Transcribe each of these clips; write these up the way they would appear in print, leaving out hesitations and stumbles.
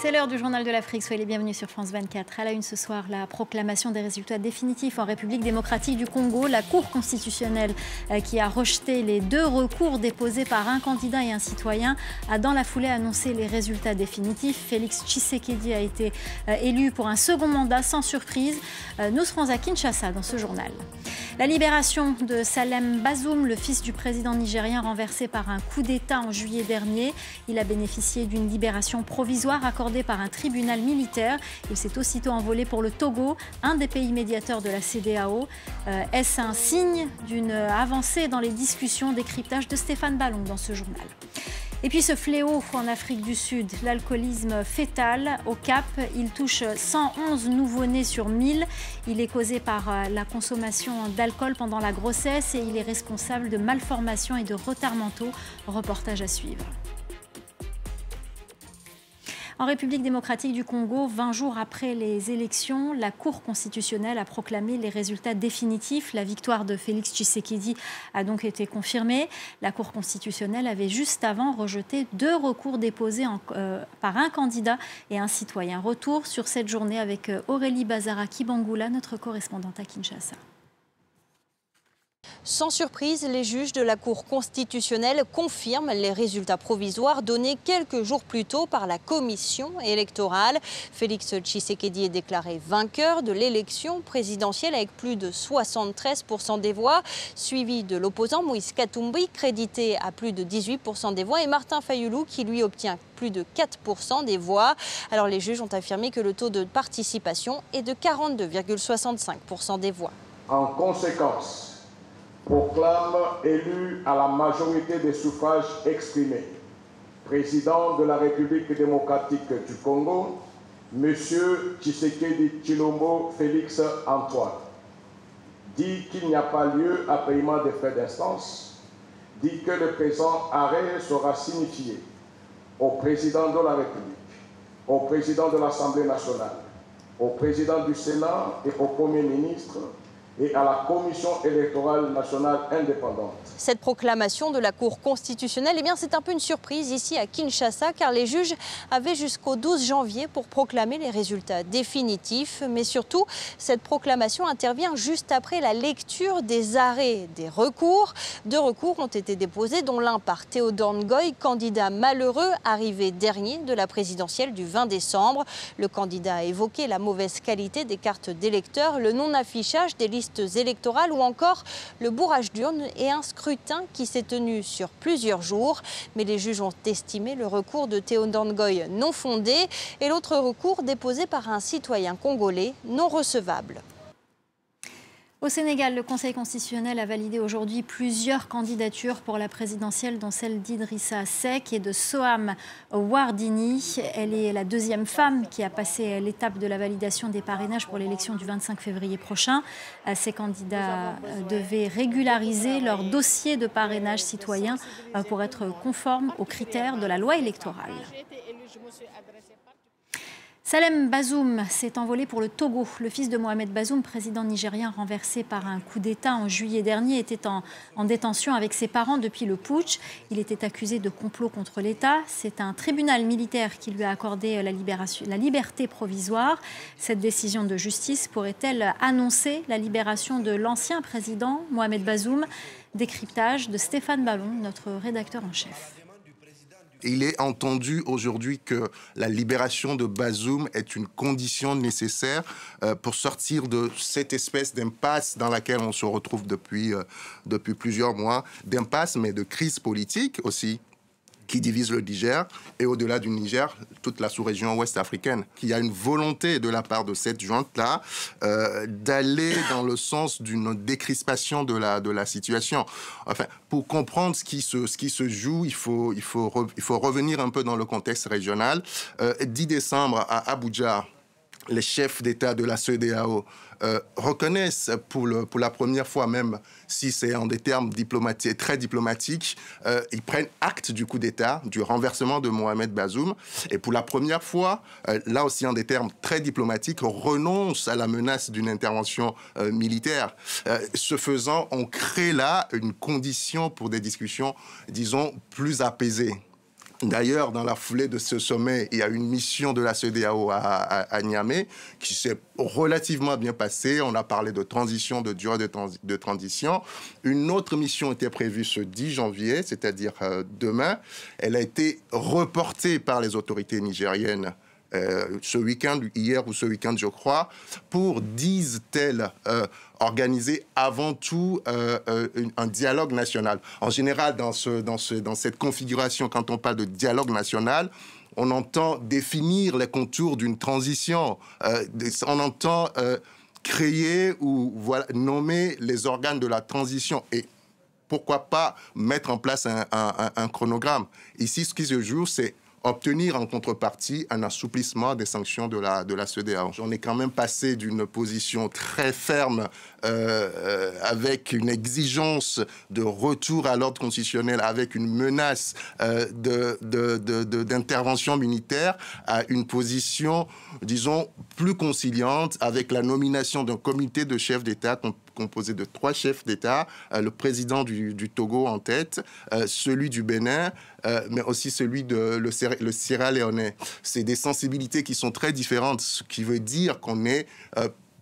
C'est l'heure du journal de l'Afrique. Soyez les bienvenus sur France 24. À la une ce soir, la proclamation des résultats définitifs en République démocratique du Congo. La Cour constitutionnelle qui a rejeté les 2 recours déposés par un candidat et un citoyen a dans la foulée annoncé les résultats définitifs. Félix Tshisekedi a été élu pour un second mandat sans surprise. Nous serons à Kinshasa dans ce journal. La libération de Salem Bazoum, le fils du président nigérien renversé par un coup d'État en juillet dernier. Il a bénéficié d'une libération provisoire accordée par un tribunal militaire. Il s'est aussitôt envolé pour le Togo, un des pays médiateurs de la CEDEAO. Est-ce un signe d'une avancée dans les discussions? Décryptage de Stéphane Ballon dans ce journal. Et puis ce fléau en Afrique du Sud, l'alcoolisme fœtal au Cap, il touche 111 nouveau-nés sur 1000. Il est causé par la consommation d'alcool pendant la grossesse et il est responsable de malformations et de retards mentaux. Reportage à suivre. En République démocratique du Congo, 20 jours après les élections, la Cour constitutionnelle a proclamé les résultats définitifs. La victoire de Félix Tshisekedi a donc été confirmée. La Cour constitutionnelle avait juste avant rejeté 2 recours déposés par un candidat et un citoyen. Retour sur cette journée avec Aurélie Bazaraki-Bangoula, notre correspondante à Kinshasa. Sans surprise, les juges de la Cour constitutionnelle confirment les résultats provisoires donnés quelques jours plus tôt par la commission électorale. Félix Tshisekedi est déclaré vainqueur de l'élection présidentielle avec plus de 73% des voix, suivi de l'opposant Moïse Katumbi, crédité à plus de 18% des voix, et Martin Fayulu qui lui obtient plus de 4% des voix. Alors les juges ont affirmé que le taux de participation est de 42,65% des voix. En conséquence, proclame élu à la majorité des suffrages exprimés président de la République démocratique du Congo, M. Tshisekedi Tshilombo Félix Antoine. Dit qu'il n'y a pas lieu à paiement des frais d'instance. Dit que le présent arrêt sera signifié au président de la République, au président de l'Assemblée nationale, au président du Sénat et au Premier ministre et à la Commission électorale nationale indépendante. Cette proclamation de la Cour constitutionnelle, eh bien, c'est un peu une surprise ici à Kinshasa, car les juges avaient jusqu'au 12 janvier pour proclamer les résultats définitifs. Mais surtout, cette proclamation intervient juste après la lecture des arrêts des recours. 2 recours ont été déposés, dont l'un par Théodore Ngoy, candidat malheureux, arrivé dernier de la présidentielle du 20 décembre. Le candidat a évoqué la mauvaise qualité des cartes d'électeurs, le non-affichage des listes électorales ou encore le bourrage d'urnes et un scrutin qui s'est tenu sur plusieurs jours. Mais les juges ont estimé le recours de Théodore Ngoy non fondé et l'autre recours déposé par un citoyen congolais non recevable. Au Sénégal, le Conseil constitutionnel a validé aujourd'hui plusieurs candidatures pour la présidentielle, dont celle d'Idrissa Seck et de Soham Wardini. Elle est la 2e femme qui a passé l'étape de la validation des parrainages pour l'élection du 25 février prochain. Ces candidats devaient régulariser leur dossier de parrainage citoyen pour être conformes aux critères de la loi électorale. Salem Bazoum s'est envolé pour le Togo. Le fils de Mohamed Bazoum, président nigérien renversé par un coup d'État en juillet dernier, était en détention avec ses parents depuis le putsch. Il était accusé de complot contre l'État. C'est un tribunal militaire qui lui a accordé la liberté provisoire. Cette décision de justice pourrait-elle annoncer la libération de l'ancien président Mohamed Bazoum? Décryptage de Stéphane Ballon, notre rédacteur en chef. Il est entendu aujourd'hui que la libération de Bazoum est une condition nécessaire pour sortir de cette espèce d'impasse dans laquelle on se retrouve depuis plusieurs mois, d'impasse mais de crise politique aussi, qui divise le Niger et au-delà du Niger, toute la sous-région ouest africaine. Il y a une volonté de la part de cette junte-là d'aller dans le sens d'une décrispation de la situation. Enfin, pour comprendre ce qui se joue, il faut revenir un peu dans le contexte régional. 10 décembre à Abuja, les chefs d'État de la CEDEAO reconnaissent pour la première fois, même si c'est en des termes diplomatiques, très diplomatiques, ils prennent acte du coup d'État, du renversement de Mohamed Bazoum. Et pour la première fois, là aussi en des termes très diplomatiques, renoncent à la menace d'une intervention militaire. Ce faisant, on crée là une condition pour des discussions, disons, plus apaisées. D'ailleurs, dans la foulée de ce sommet, il y a une mission de la CEDEAO à Niamey qui s'est relativement bien passée. On a parlé de transition, de durée de transition. Une autre mission était prévue ce 10 janvier, c'est-à-dire demain. Elle a été reportée par les autorités nigériennes ce week-end, hier ou ce week-end, je crois, pour, disent-elles, organiser avant tout un dialogue national. En général, dans cette configuration, quand on parle de dialogue national, on entend définir les contours d'une transition. On entend créer ou nommer les organes de la transition. Et pourquoi pas mettre en place un chronogramme. Ici, ce qui se joue, c'est obtenir en contrepartie un assouplissement des sanctions de la CEDEAO. On est quand même passé d'une position très ferme avec une exigence de retour à l'ordre constitutionnel, avec une menace d'intervention militaire, à une position, disons, plus conciliante, avec la nomination d'un comité de chefs d'État composé de 3 chefs d'État, le président du Togo en tête, celui du Bénin, mais aussi celui de le Sierra Leone. C'est des sensibilités qui sont très différentes, ce qui veut dire qu'on est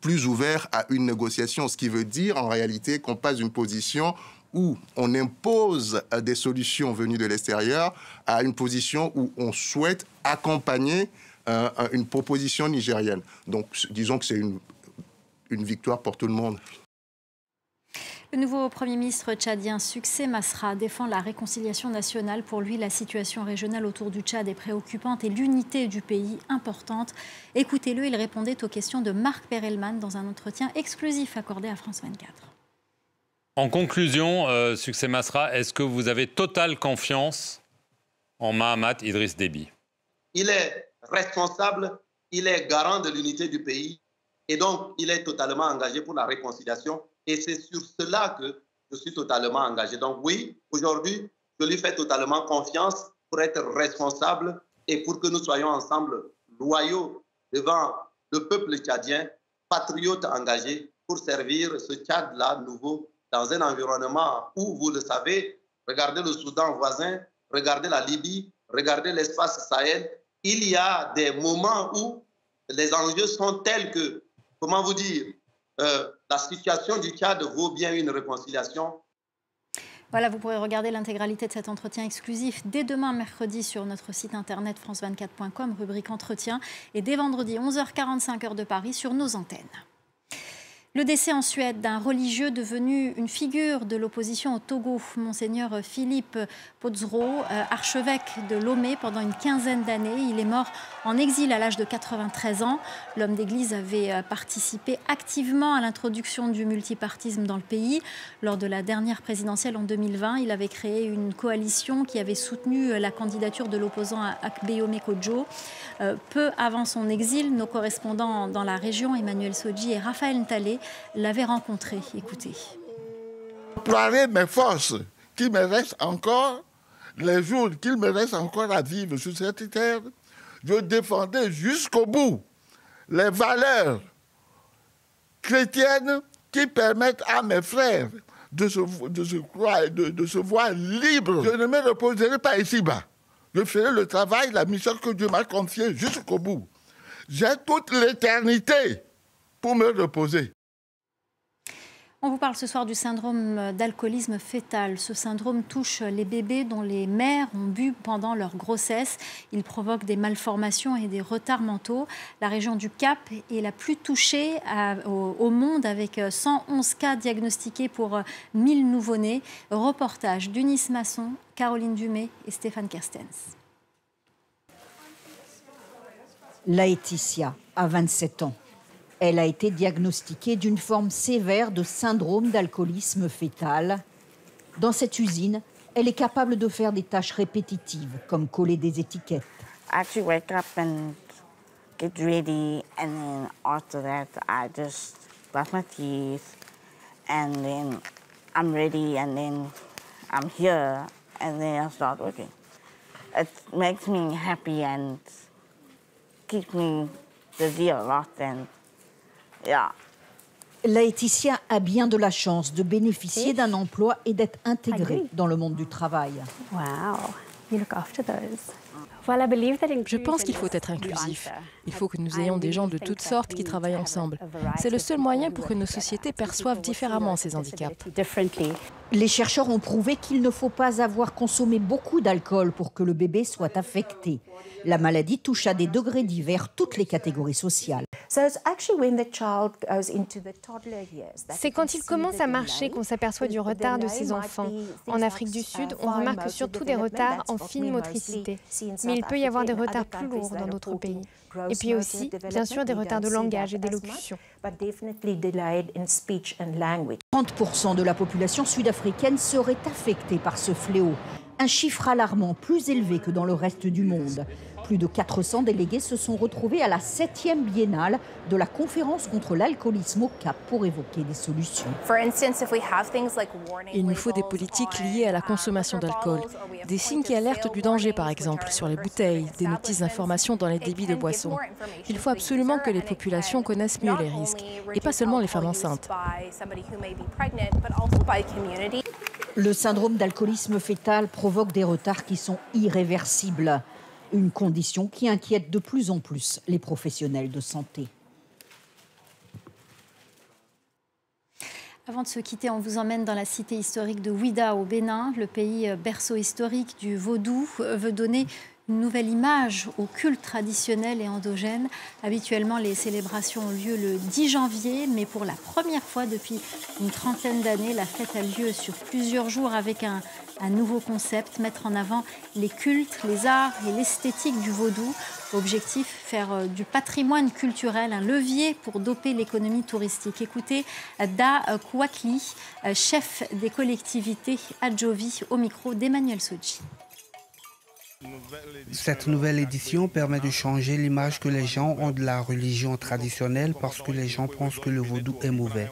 plus ouvert à une négociation, ce qui veut dire en réalité qu'on passe d'une position où on impose des solutions venues de l'extérieur à une position où on souhaite accompagner une proposition nigérienne. Donc disons que c'est une victoire pour tout le monde. Le nouveau Premier ministre tchadien Succès Masra défend la réconciliation nationale. Pour lui, la situation régionale autour du Tchad est préoccupante et l'unité du pays importante. Écoutez-le, il répondait aux questions de Marc Perelman dans un entretien exclusif accordé à France 24. En conclusion, Succès Masra, est-ce que vous avez totale confiance en Mahamat Idriss Déby? Il est responsable, il est garant de l'unité du pays et donc il est totalement engagé pour la réconciliation. Et c'est sur cela que je suis totalement engagé. Donc oui, aujourd'hui, je lui fais totalement confiance pour être responsable et pour que nous soyons ensemble loyaux devant le peuple tchadien, patriotes engagés pour servir ce Tchad-là nouveau dans un environnement où, vous le savez, regardez le Soudan voisin, regardez la Libye, regardez l'espace Sahel, il y a des moments où les enjeux sont tels que, comment vous dire, la situation du Tchad vaut bien une réconciliation. Voilà, vous pourrez regarder l'intégralité de cet entretien exclusif dès demain, mercredi, sur notre site internet france24.com, rubrique entretien, et dès vendredi, 11h45 heure de Paris, sur nos antennes. Le décès en Suède d'un religieux devenu une figure de l'opposition au Togo, Monseigneur Philippe Pozero, archevêque de Lomé pendant une quinzaine d'années. Il est mort en exil à l'âge de 93 ans. L'homme d'église avait participé activement à l'introduction du multipartisme dans le pays. Lors de la dernière présidentielle en 2020, il avait créé une coalition qui avait soutenu la candidature de l'opposant Akbeyome Kodjo. Peu avant son exil, nos correspondants dans la région, Emmanuel Sodji et Raphaël Ntalé, l'avaient rencontré. Écoutez. J'emploierai mes forces qui me restent encore, les jours qu'il me reste encore à vivre sur cette terre. Je défendrai jusqu'au bout les valeurs chrétiennes qui permettent à mes frères de se voir libres. Je ne me reposerai pas ici-bas. Je ferai le travail, la mission que Dieu m'a confiée jusqu'au bout. J'ai toute l'éternité pour me reposer. On vous parle ce soir du syndrome d'alcoolisme fœtal. Ce syndrome touche les bébés dont les mères ont bu pendant leur grossesse. Il provoque des malformations et des retards mentaux. La région du Cap est la plus touchée au monde, avec 111 cas diagnostiqués pour 1000 nouveau-nés. Reportage d'Eunice Masson, Caroline Dumay et Stéphane Kerstens. Laetitia a 27 ans. Elle a été diagnostiquée d'une forme sévère de syndrome d'alcoolisme fœtal. Dans cette usine, elle est capable de faire des tâches répétitives, comme coller des étiquettes. I actually wake up and get ready, and then after that, I just brush my teeth, and then I'm ready, and then I'm here, and then I start working. It makes me happy and keeps me busy a lot, and yeah. Laetitia a bien de la chance de bénéficier d'un emploi et d'être intégrée dans le monde du travail. Wow. Je pense qu'il faut être inclusif. Il faut que nous ayons des gens de toutes sortes qui travaillent ensemble. C'est le seul moyen pour que nos sociétés perçoivent différemment ces handicaps. Les chercheurs ont prouvé qu'il ne faut pas avoir consommé beaucoup d'alcool pour que le bébé soit affecté. La maladie touche à des degrés divers toutes les catégories sociales. C'est quand il commence à marcher qu'on s'aperçoit du retard de ses enfants. En Afrique du Sud, on remarque surtout des retards en fine motricité. Mais il peut y avoir des retards plus lourds dans d'autres pays. Et puis aussi, bien sûr, des retards de langage et d'élocution. 30% de la population sud-africaine serait affectée par ce fléau. Un chiffre alarmant, plus élevé que dans le reste du monde. Plus de 400 délégués se sont retrouvés à la 7e biennale de la conférence contre l'alcoolisme au Cap pour évoquer des solutions. Il nous faut des politiques liées à la consommation d'alcool. Des signes qui alertent du danger, par exemple, sur les bouteilles, des notices d'information dans les débits de boissons. Il faut absolument que les populations connaissent mieux les risques, et pas seulement les femmes enceintes. Le syndrome d'alcoolisme fœtal provoque des retards qui sont irréversibles. Une condition qui inquiète de plus en plus les professionnels de santé. Avant de se quitter, on vous emmène dans la cité historique de Ouidah au Bénin. Le pays berceau historique du vaudou veut donner une nouvelle image au culte traditionnel et endogène. Habituellement, les célébrations ont lieu le 10 janvier, mais pour la première fois depuis une trentaine d'années, la fête a lieu sur plusieurs jours avec un nouveau concept, mettre en avant les cultes, les arts et l'esthétique du vaudou. Objectif, faire du patrimoine culturel un levier pour doper l'économie touristique. Écoutez Da Kouakli, chef des collectivités Adjovi, au micro d'Emmanuel Soji. Cette nouvelle édition permet de changer l'image que les gens ont de la religion traditionnelle parce que les gens pensent que le vaudou est mauvais.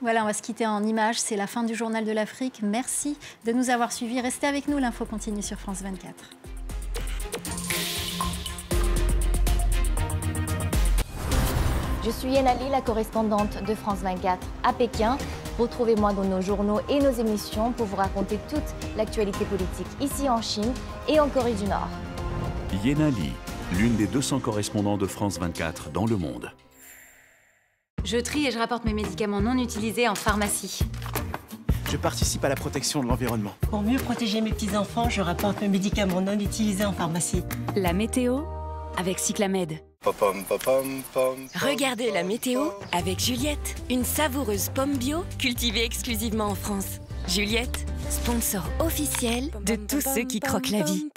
Voilà, on va se quitter en images. C'est la fin du Journal de l'Afrique. Merci de nous avoir suivis. Restez avec nous, l'info continue sur France 24. Je suis Yenali, la correspondante de France 24 à Pékin. Retrouvez-moi dans nos journaux et nos émissions pour vous raconter toute l'actualité politique ici en Chine et en Corée du Nord. Yenali, l'une des 200 correspondants de France 24 dans le monde. Je trie et je rapporte mes médicaments non utilisés en pharmacie. Je participe à la protection de l'environnement. Pour mieux protéger mes petits-enfants, je rapporte mes médicaments non utilisés en pharmacie. La météo avec Cyclamed. Regardez la météo avec Juliette, une savoureuse pomme bio cultivée exclusivement en France. Juliette, sponsor officiel de tous ceux qui croquent la vie.